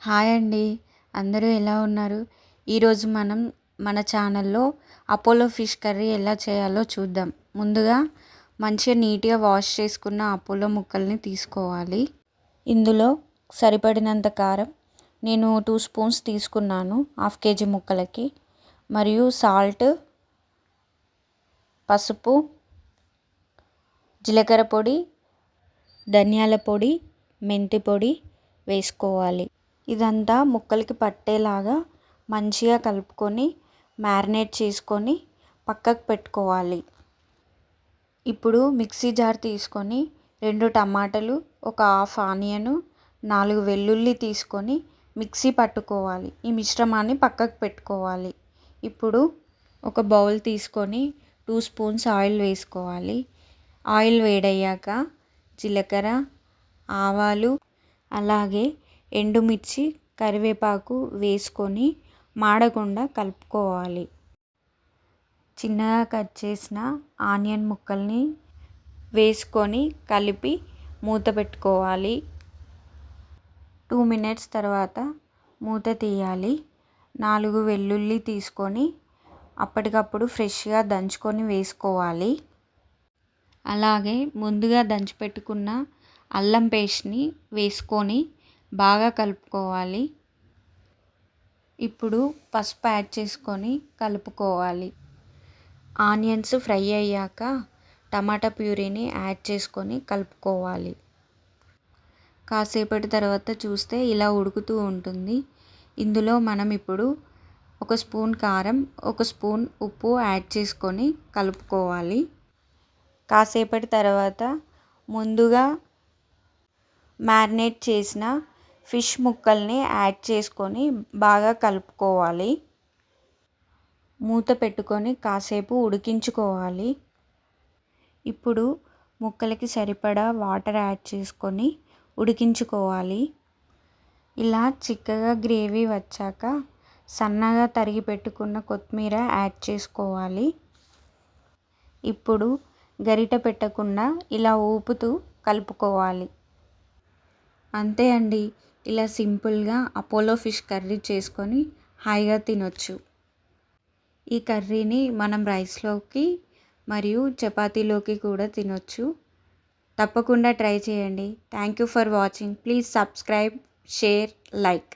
Hi అండి. అందరూ ఎలా ఉన్నారు? ఈరోజు మనం మన ఛానల్లో అపోలో ఫిష్ కర్రీ ఎలా చేయాలో చూద్దాం. ముందుగా మంచిగా నీట్గా వాష్ చేసుకున్న అపోలో ముక్కల్ని తీసుకోవాలి. ఇందులో సరిపడినంత కారం నేను 2 స్పూన్స్ తీసుకున్నాను హాఫ్ కేజీ ముక్కలకి. మరియు సాల్ట్, పసుపు, జీలకర్ర పొడి, ధనియాల పొడి, మెంతి పొడి వేసుకోవాలి. ఇదంతా ముక్కలకి పట్టేలాగా మంచిగా కలుపుకొని మ్యారినేట్ చేసుకొని పక్కకు పెట్టుకోవాలి. ఇప్పుడు మిక్సీ జార్ తీసుకొని 2 టమాటాలు, ఒక హాఫ్ ఆనియన్, 4 వెల్లుల్లి తీసుకొని మిక్సీ పట్టుకోవాలి. ఈ మిశ్రమాన్ని పక్కకు పెట్టుకోవాలి. ఇప్పుడు ఒక బౌల్ తీసుకొని 2 స్పూన్స్ ఆయిల్ వేసుకోవాలి. ఆయిల్ వేడయ్యాక జీలకర్ర, ఆవాలు, అలాగే ఎండుమిర్చి, కరివేపాకు వేసుకొని మాడకుండా కలుపుకోవాలి. చిన్నగా కట్ చేసిన ఆనియన్ ముక్కల్ని వేసుకొని కలిపి మూత పెట్టుకోవాలి. 2 మినిట్స్ తర్వాత మూత తీయాలి. 4 వెల్లుల్లి తీసుకొని అప్పటికప్పుడు ఫ్రెష్గా దంచుకొని వేసుకోవాలి. అలాగే ముందుగా దంచిపెట్టుకున్న అల్లం పేస్ట్ని వేసుకొని బాగా కలుపుకోవాలి. ఇప్పుడు పసుపు యాడ్ చేసుకొని కలుపుకోవాలి. ఆనియన్స్ ఫ్రై అయ్యాక టమాటా ప్యూరీని యాడ్ చేసుకొని కలుపుకోవాలి. కాసేపటి తర్వాత చూస్తే ఇలా ఉడుకుతూ ఉంటుంది. ఇందులో మనం ఇప్పుడు 1 స్పూన్ కారం, 1 స్పూన్ ఉప్పు యాడ్ చేసుకొని కలుపుకోవాలి. కాసేపటి తర్వాత ముందుగా మ్యారినేట్ చేసిన ఫిష్ ముక్కల్ని యాడ్ చేసుకొని బాగా కలుపుకోవాలి. మూత పెట్టుకొని కాసేపు ఉడికించుకోవాలి. ఇప్పుడు ముక్కలకి సరిపడా వాటర్ యాడ్ చేసుకొని ఉడికించుకోవాలి. ఇలా చిక్కగా గ్రేవీ వచ్చాక సన్నగా తరిగి పెట్టుకున్న కొత్తిమీర యాడ్ చేసుకోవాలి. ఇప్పుడు గరిటె పెట్టకుండా ఇలా ఊపుతూ కలుపుకోవాలి. అంతే అండి. ఇలా సింపుల్గా అపోలో ఫిష్ కర్రీ చేసుకొని హాయిగా తినొచ్చు. ఈ కర్రీని మనం రైస్లోకి మరియు చపాతీలోకి కూడా తినొచ్చు. తప్పకుండా ట్రై చేయండి. Thank you for watching. Please subscribe, share, like.